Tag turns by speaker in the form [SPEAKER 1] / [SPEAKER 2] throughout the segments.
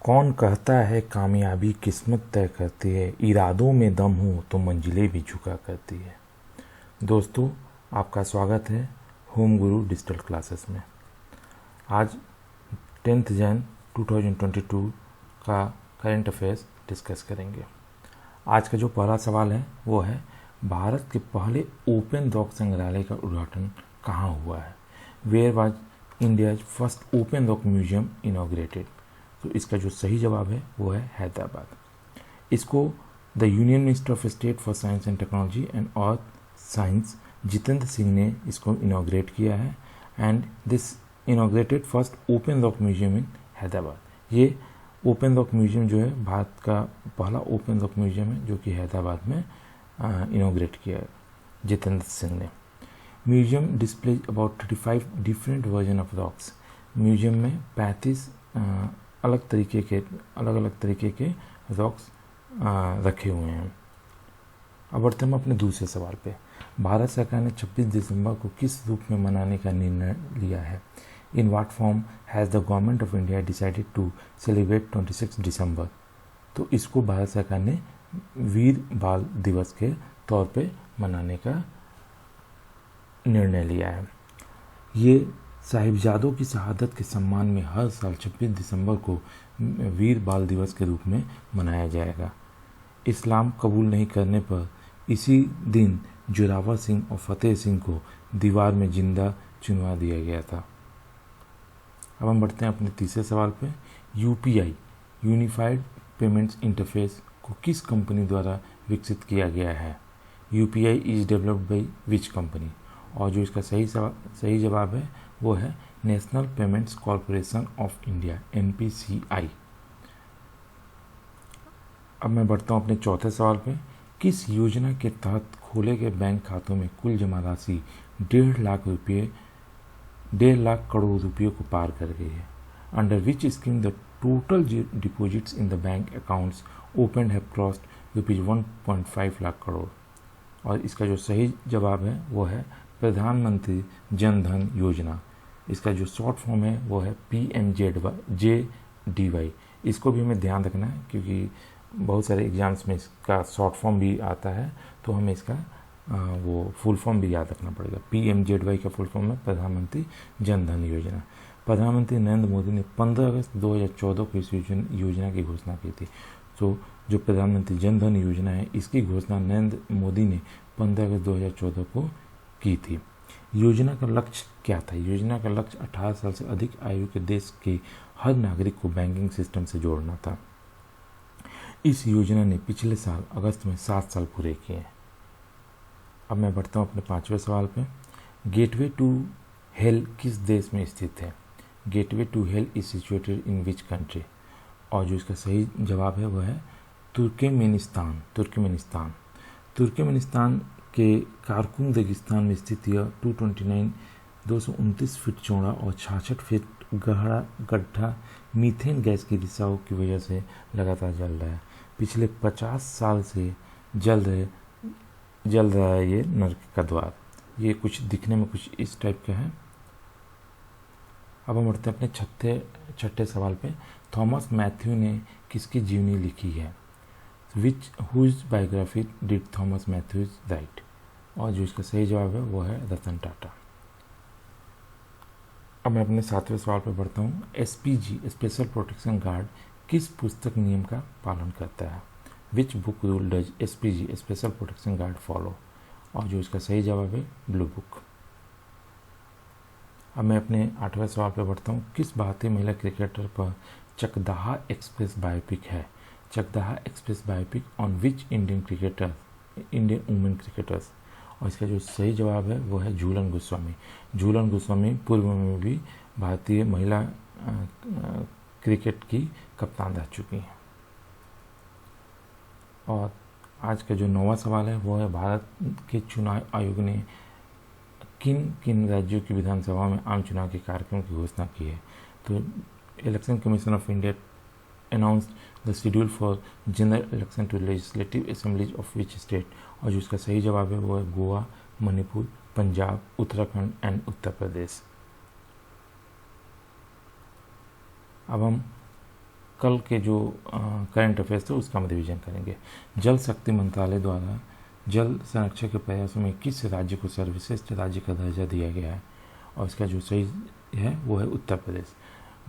[SPEAKER 1] कौन कहता है कामयाबी किस्मत तय करती है, इरादों में दम हो तो मंजिलें भी झुका करती है। दोस्तों, आपका स्वागत है होम गुरु डिजिटल क्लासेस में। आज 10 जन 2022 का करंट अफेयर्स डिस्कस करेंगे। आज का जो पहला सवाल है वो है, भारत के पहले ओपन रॉक संग्रहालय का उद्घाटन कहाँ हुआ है? Where was India's first open rock museum inaugurated? तो इसका जो सही जवाब है वो है हैदराबाद। इसको the union minister of state for science and technology and earth science Jitendra Singh ने इसको इनॉग्रेट किया है। And this inaugurated first open rock museum in Hyderabad. ये ओपन रॉक म्यूजियम जो है भारत का पहला ओपन रॉक म्यूजियम है जो कि हैदराबाद में इनॉग्रेट किया है जितेंद्र सिंह ने। Museum display about 35 different version of rocks. Museum में 35 अलग अलग तरीके के रॉक्स रखे हुए हैं। अब बढ़ते हम अपने दूसरे सवाल पे। भारत सरकार ने 26 दिसंबर को किस रूप में मनाने का निर्णय लिया है? In what form has the government of India decided to celebrate 26 December? तो इसको भारत सरकार ने वीर बाल दिवस के तौर पे मनाने का निर्णय लिया है। ये साहिबजादों की शहादत के सम्मान में हर साल 26 दिसंबर को वीर बाल दिवस के रूप में मनाया जाएगा। इस्लाम कबूल नहीं करने पर इसी दिन जोरावर सिंह और फतेह सिंह को दीवार में जिंदा चुनवा दिया गया था। अब हम बढ़ते हैं अपने तीसरे सवाल पे। यूपीआई यूनिफाइड पेमेंट्स इंटरफेस को किस कंपनी द्वारा विकसित किया गया है? UPI is developed by which company? और जो इसका सही जवाब है वो है national payments corporation of India, NPCI। अब मैं बढ़ता हूँ अपने चौथे सवाल पे। किस योजना के तहत खोले गए बैंक खातों में कुल जमा राशि 1.5 लाख करोड़ रुपये को पार कर गई है? Under which scheme the total deposits in the bank accounts open have crossed ₹1.5 lakh crore? और इसका जो सही जवाब है वो है प्रधानमंत्री जन धन योजना। इसका जो शॉर्ट फॉर्म है वो है PMJDY। इसको भी हमें ध्यान रखना है क्योंकि बहुत सारे एग्जाम्स में इसका शॉर्ट फॉर्म भी आता है, तो हमें इसका वो फुल फॉर्म भी याद रखना पड़ेगा। PMJDY का फुल फॉर्म है प्रधानमंत्री जन धन योजना। प्रधानमंत्री नरेंद्र मोदी ने 15 अगस्त 2014 को इस योजना की घोषणा की थी। तो जो प्रधानमंत्री जन धन योजना है इसकी घोषणा नरेंद्र मोदी ने 15 अगस्त 2014 को की थी। योजना का लक्ष्य क्या था? योजना का लक्ष्य 18 साल से अधिक आयु के देश के हर नागरिक को बैंकिंग सिस्टम से जोड़ना था। इस योजना ने पिछले साल अगस्त में 7 साल पूरे किए। अब मैं बढ़ता हूँ अपने पांचवें सवाल पे। गेटवे टू हेल किस देश में स्थित है? Gateway to hell is situated in which country? और जो इसका सही जवाब है वह है तुर्कमेनिस्तान। तुर्कमेनिस्तान के कारकुन रेगिस्तान में स्थित यह 229 फीट चौड़ा और 66 फीट गहरा गड्ढा मीथेन गैस की रिसाव की वजह से लगातार जल रहा है। पिछले 50 साल से जल रहा है ये नर्क का द्वार। ये कुछ दिखने में कुछ इस टाइप का है। अब हम बढ़ते हैं अपने छठे सवाल पे। थॉमस मैथ्यू ने किसकी जीवनी लिखी है? Whose biography did Thomas Matthews write? और जो इसका सही जवाब है वो है रतन टाटा। अब मैं अपने सातवें सवाल पर बढ़ता हूँ। SPG स्पेशल प्रोटेक्शन गार्ड किस पुस्तक नियम का पालन करता है? Which book rule does SPG special protection guard follow? और जो इसका सही जवाब है ब्लू बुक। अब मैं अपने आठवें सवाल पर बढ़ता हूँ। किस भारतीय महिला क्रिकेटर पर चकदाहा एक्सप्रेस बायोपिक है? Chakdaha express biopic on which Indian women cricketers? और इसका जो सही जवाब है वो है झूलन गोस्वामी। झूलन गोस्वामी पूर्व में भी भारतीय महिला क्रिकेट की कप्तान रह चुकी हैं। और आज का जो 9वां सवाल है वो है, भारत के चुनाव आयोग ने किन किन राज्यों की विधानसभा में आम चुनाव के कार्यक्रम की घोषणा की है? तो election commission of India announced the schedule for general election to legislative assemblies of which state? और जो इसका सही जवाब है वो है गोवा, मणिपुर, पंजाब, उत्तराखंड एंड उत्तर प्रदेश। अब हम कल के जो करंट अफेयर्स थे उसका हम रिविजन करेंगे। जल शक्ति मंत्रालय द्वारा जल संरक्षण के प्रयासों में किस राज्य को सर्वश्रेष्ठ राज्य का दर्जा दिया गया है, और इसका जो सही है वो है उत्तर प्रदेश।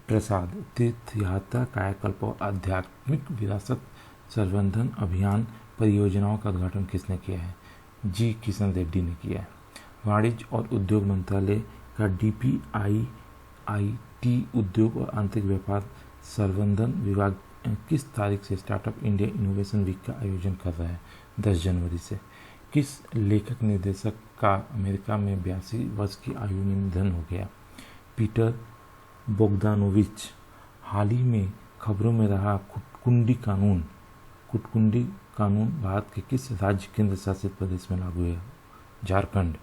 [SPEAKER 1] प्रसाद तीर्थ यात्रा कायाकल्प और आध्यात्मिक विरासत संवर्धन अभियान परियोजनाओं का उद्घाटन किसने किया है? जी किशन रेड्डी ने किया है। वाणिज्य और उद्योग मंत्रालय का DPIIT उद्योग और आंतरिक व्यापार संवर्धन विभाग किस तारीख से स्टार्टअप इंडिया इनोवेशन वीक का आयोजन कर रहा है? 10 जनवरी से। किस लेखक निर्देशक का अमेरिका में 82 वर्ष की आयु में निधन हो गया? पीटर बोग्दानोविच। हाल ही में खबरों में रहा कुटकुंडी कानून भारत के किस राज्य केंद्र शासित प्रदेश में लागू है? झारखंड।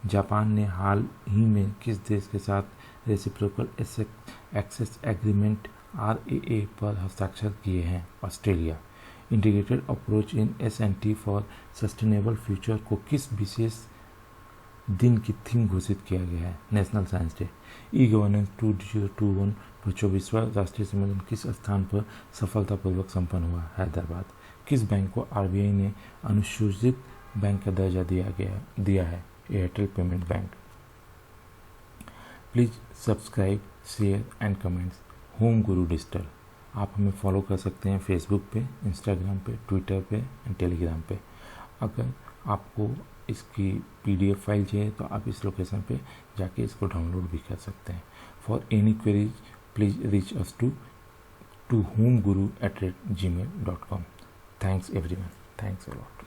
[SPEAKER 1] जापान ने हाल ही में किस देश के साथ रेसिप्रोकल एक्सेस एग्रीमेंट RAA पर हस्ताक्षर किए हैं? Australia. Integrated approach in S&T for sustainable future को किस विशेष दिन की थीम घोषित किया गया है? National science day. ई-गवर्नेंस 2021 पर 24वां राष्ट्रीय सम्मेलन किस स्थान पर सफलतापूर्वक संपन्न हुआ? हैदराबाद। किस बैंक को RBI ने अनुसूचित बैंक का दर्जा दिया है? Airtel payment bank. Please subscribe, share and comments home Guru digital. आप हमें फॉलो कर सकते हैं फेसबुक पे, इंस्टाग्राम पे, ट्विटर पे एंड टेलीग्राम पे। अगर आपको इसकी PDF फाइल चाहिए तो आप इस लोकेशन पे जाके इसको डाउनलोड भी कर सकते हैं। For any queries please reach us to homeguru@gmail.com। Thanks everyone, thanks a lot.